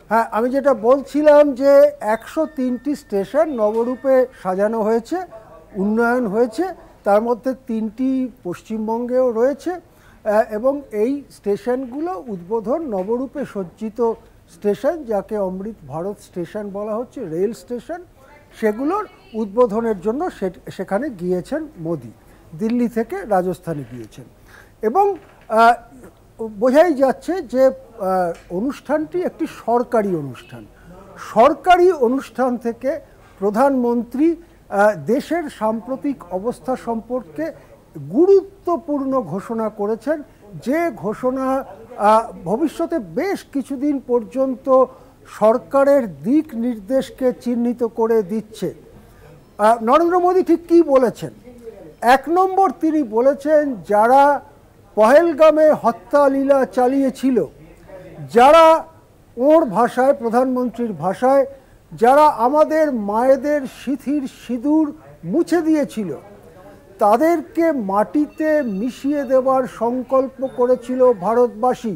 হ্যাঁ, আমি যেটা বলছিলাম যে 103টি স্টেশন নবরূপে সাজানো হয়েছে, উন্নয়ন হয়েছে, তার মধ্যে 3টি পশ্চিমবঙ্গেও রয়েছে এবং এই স্টেশনগুলো উদ্বোধন নবরূপে সজ্জিত স্টেশন, যাকে অমৃত ভারত স্টেশন বলা হচ্ছে, রেল স্টেশন, সেগুলোর উদ্বোধনের জন্য সেখানে গিয়েছেন মোদি, দিল্লি থেকে রাজস্থানে গিয়েছেন। এবং বোঝাই যাচ্ছে যে অনুষ্ঠানটি একটি সরকারি অনুষ্ঠান। সরকারি অনুষ্ঠান থেকে প্রধানমন্ত্রী দেশের সাম্প্রতিক অবস্থা সম্পর্কে গুরুত্বপূর্ণ ঘোষণা করেছেন, যে ঘোষণা ভবিষ্যতে বেশ কিছুদিন পর্যন্ত সরকারের দিক নির্দেশকে চিহ্নিত করে দিচ্ছে। নরেন্দ্র মোদী ঠিক কী বলেছেন? 1 নম্বর, তিনি বলেছেন যারা পহেলগামে হত্যালীলা চালিয়েছিল, যারা ওর ভাষায়, প্রধানমন্ত্রীর ভাষায়, যারা আমাদের মায়েদের সিঁথির সিঁদুর মুছে দিয়েছিল, তাদেরকে মাটিতে মিশিয়ে দেওয়ার সংকল্প করেছিল ভারতবাসী।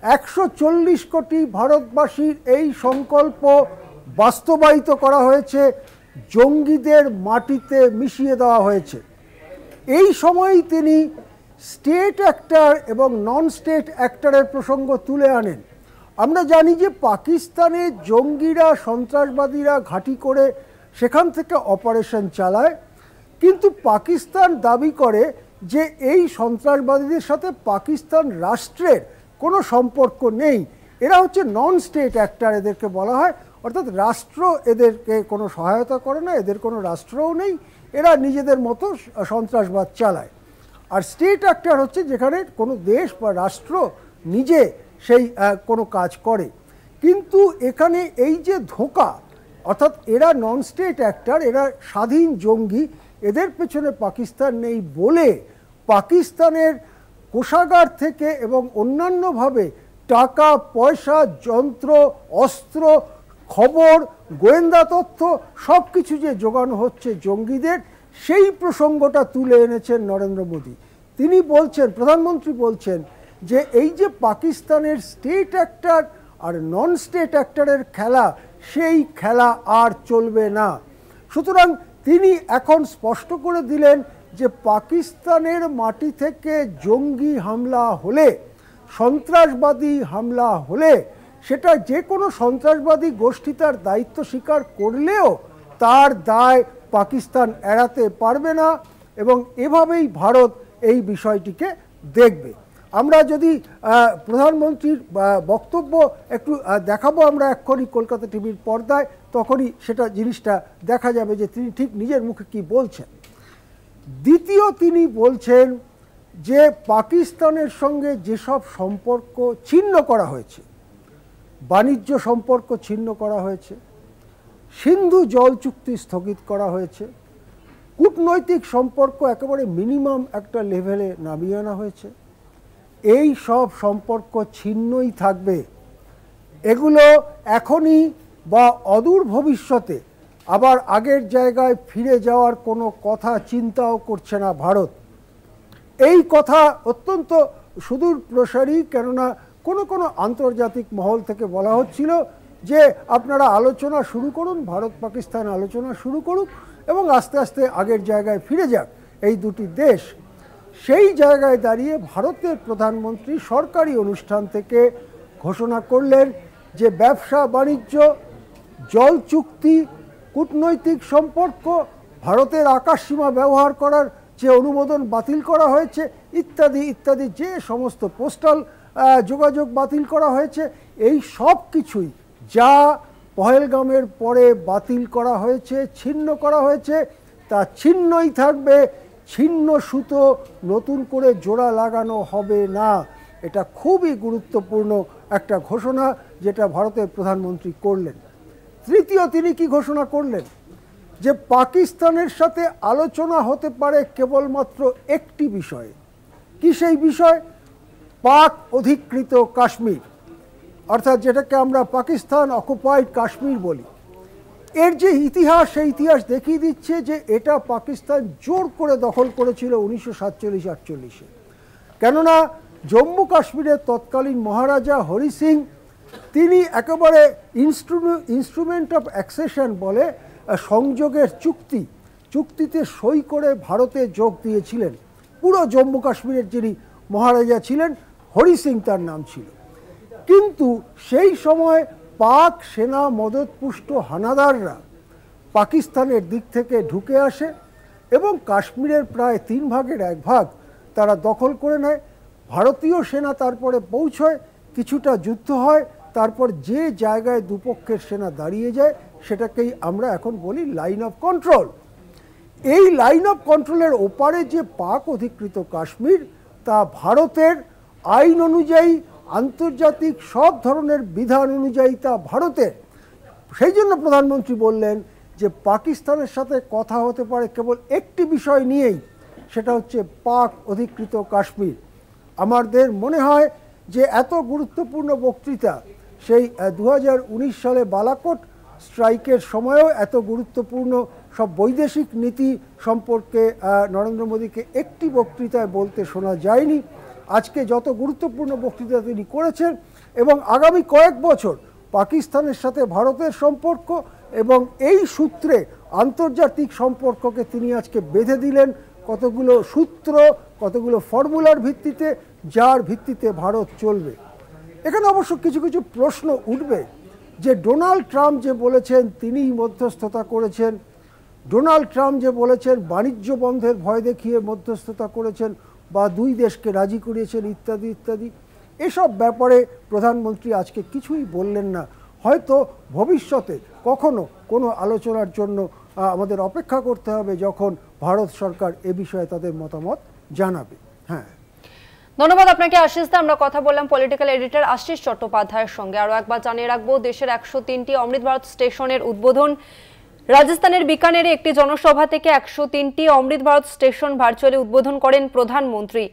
140 কোটি ভারতবাসীর এই সংকল্প বাস্তবায়িত করা হয়েছে, জঙ্গিদের মাটিতে মিশিয়ে দেওয়া হয়েছে। এই সময়ই তিনি স্টেট অ্যাক্টর এবং নন স্টেট অ্যাক্টরের প্রসঙ্গ তুলে আনেন। আমরা জানি যে পাকিস্তানে জঙ্গিরা, সন্ত্রাসবাদীরা ঘাঁটি করে সেখান থেকে অপারেশন চালায়, কিন্তু পাকিস্তান দাবি করে যে এই সন্ত্রাসবাদীদের সাথে পাকিস্তান রাষ্ট্রের কোনো সম্পর্ক নেই, এরা হচ্ছে নন স্টেট অ্যাক্টর এদেরকে বলা হয়, অর্থাৎ রাষ্ট্র এদেরকে কোনো সহায়তা করে না, এদের কোনো রাষ্ট্রও নেই, এরা নিজেদের মতো সন্ত্রাসবাদ চালায়। আর স্টেট অ্যাক্টর হচ্ছে যেখানে কোনো দেশ বা রাষ্ট্র নিজে সেই কোনো কাজ করে। কিন্তু এখানে এই যে ধোঁকা, অর্থাৎ এরা নন স্টেট অ্যাক্টর, এরা স্বাধীন জঙ্গি, এদের পেছনে পাকিস্তান নেই বলে পাকিস্তানের কোষাগার থেকে এবং অন্যান্যভাবে টাকা পয়সা, যন্ত্র, অস্ত্র, খবর, গোয়েন্দা তথ্য সব কিছু যে জোগানো হচ্ছে জঙ্গিদের, সেই প্রসঙ্গটা তুলে এনেছেন নরেন্দ্র মোদী। তিনি বলছেন, প্রধানমন্ত্রী বলছেন যে এই যে পাকিস্তানের স্টেট অ্যাক্টর আর নন স্টেট অ্যাক্টরের খেলা, সেই খেলা আর চলবে না। সুতরাং তিনি এখন স্পষ্ট করে দিলেন যে পাকিস্তানের মাটি থেকে জঙ্গি হামলা হলে, সন্ত্রাসবাদী হামলা হলে, সেটা যে কোনো সন্ত্রাসবাদী গোষ্ঠী তার দায়িত্ব স্বীকার করলেও তার দায় পাকিস্তান এড়াতে পারবে না, এবং এভাবেই ভারত এই বিষয়টিকে দেখবে। আমরা যদি প্রধানমন্ত্রীর বক্তব্য একটু দেখাবো আমরা এক্ষুনি কলকাতা টিভির পর্দায়, তখনই সেটা জিনিসটা দেখা যাবে যে তিনি ঠিক নিজের মুখে কি বলছেন। দ্বিতীয়, তিনি বলছেন যে পাকিস্তানের সঙ্গে যেসব সম্পর্ক ছিন্ন করা হয়েছে, বাণিজ্য সম্পর্ক ছিন্ন করা হয়েছে, সিন্ধু জল চুক্তি স্থগিত করা হয়েছে, কূটনৈতিক সম্পর্ক একেবারে মিনিমাম একটা লেভেলে নামিয়ে আনা হয়েছে, এই সব সম্পর্ক ছিন্নই থাকবে। এগুলো এখনই বা অদূর ভবিষ্যতে আবার আগের জায়গায় ফিরে যাওয়ার কোনো কথা চিন্তাও করছে না ভারত। এই কথা অত্যন্ত সুদূর প্রসারী, কেননা কোনো কোনো আন্তর্জাতিক মহল থেকে বলা হচ্ছিল যে আপনারা আলোচনা শুরু করুন, ভারত পাকিস্তান আলোচনা শুরু করুক এবং আস্তে আস্তে আগের জায়গায় ফিরে যাক এই দুটি দেশ। সেই জায়গায় দাঁড়িয়ে ভারতের প্রধানমন্ত্রী সরকারি অনুষ্ঠান থেকে ঘোষণা করলেন যে ব্যবসা বাণিজ্য, জল চুক্তি, কূটনৈতিক সম্পর্ক, ভারতের আকাশসীমা ব্যবহার করার যে অনুমোদন বাতিল করা হয়েছে ইত্যাদি ইত্যাদি, যে সমস্ত পোস্টাল যোগাযোগ বাতিল করা হয়েছে, এই সব কিছুই যা পহেলগামের পরে বাতিল করা হয়েছে, ছিন্ন করা হয়েছে, তা ছিন্নই থাকবে, ছিন্ন সুতো নতুন করে জোড়া লাগানো হবে না। এটা খুবই গুরুত্বপূর্ণ একটা ঘোষণা যেটা ভারতের প্রধানমন্ত্রী করলেন। তৃতীয়, তিনি কি ঘোষণা করলেন? যে পাকিস্তানের সাথে আলোচনা হতে পারে কেবলমাত্র একটি বিষয়ে। কি সেই বিষয়? পাক অধিকৃত কাশ্মীর, অর্থাৎ যেটাকে আমরা পাকিস্তান অকুপাইড কাশ্মীর বলি। এর যে ইতিহাস, সেই ইতিহাস দেখিয়ে দিচ্ছে যে এটা পাকিস্তান জোর করে দখল করেছিল 1947-48-এ। কেননা জম্মু কাশ্মীরের তৎকালীন মহারাজা হরি সিং তিনি একেবারে ইনস্ট্রুমেন্ট অফ অ্যাকসেশন বলে সংযোগের চুক্তিতে সই করে ভারতে যোগ দিয়েছিলেন। পুরো জম্মু কাশ্মীরের যিনি মহারাজা ছিলেন, হরি সিং তার নাম ছিল। কিন্তু সেই সময় পাক সেনা মদতপুষ্ট হানাদাররা পাকিস্তানের দিক থেকে ঢুকে আসে এবং কাশ্মীরের প্রায় 3 ভাগের 1 ভাগ তারা দখল করে নেয়। ভারতীয় সেনা তারপরে পৌঁছয়, কিছুটা যুদ্ধ হয়, তারপর যে জায়গায় দুপক্ষের সেনা দাঁড়িয়ে যায় সেটাকেই আমরা এখন বলি লাইন অফ কন্ট্রোল। এই লাইন অফ কন্ট্রোলের ওপারে যে পাক অধিকৃত কাশ্মীর, তা ভারতের আইন অনুযায়ী, আন্তর্জাতিক সব ধরনের বিধান অনুযায়ী তা ভারতের। সেই জন্য প্রধানমন্ত্রী বললেন যে পাকিস্তানের সাথে কথা হতে পারে কেবল একটি বিষয় নিয়েই, সেটা হচ্ছে পাক অধিকৃত কাশ্মীর। আমাদের মনে হয় যে এত গুরুত্বপূর্ণ বক্তৃতা সেই 2019 সালে বালাকোট স্ট্রাইকের সময়ও এত গুরুত্বপূর্ণ সব বৈদেশিক নীতি সম্পর্কে নরেন্দ্র মোদীকে একটি বক্তৃতায় বলতে শোনা যায়নি। আজকে যত গুরুত্বপূর্ণ বক্তৃতা তিনি করেছেন, এবং আগামী কয়েক বছর পাকিস্তানের সাথে ভারতের সম্পর্ক এবং এই সূত্রে আন্তর্জাতিক সম্পর্ককে তিনি আজকে বেঁধে দিলেন কতগুলো সূত্র, কতগুলো ফর্মুলার ভিত্তিতে, যার ভিত্তিতে ভারত চলবে। এখানে অবশ্য কিছু কিছু প্রশ্ন উঠবে যে ডোনাল্ড ট্রাম্প যে বলেছেন তিনিই মধ্যস্থতা করেছেন, ডোনাল্ড ট্রাম্প যে বলেছেন বাণিজ্য বন্ধের ভয় দেখিয়ে মধ্যস্থতা করেছেন বা 2 দেশকে রাজি করিয়েছেন ইত্যাদি ইত্যাদি, এসব ব্যাপারে প্রধানমন্ত্রী আজকে কিছুই বললেন না। হয়তো ভবিষ্যতে কখনো কোনো আলোচনার জন্য আমাদের অপেক্ষা করতে হবে যখন ভারত সরকার এ বিষয়ে তাদের মতামত জানাবে। হ্যাঁ, ধন্যবাদ আপনাকে আশিস দা। আমরা কথা বললাম পলিটিক্যাল এডিটর আশিস চট্টোপাধ্যায়ের সঙ্গে। আরও একবার জানিয়ে রাখবো, দেশের 103টি অমৃত ভারত স্টেশনের উদ্বোধন, রাজস্থানের বিকানেরে একটি জনসভা থেকে 103টি অমৃত ভারত স্টেশন ভার্চুয়ালি উদ্বোধন করেন প্রধানমন্ত্রী।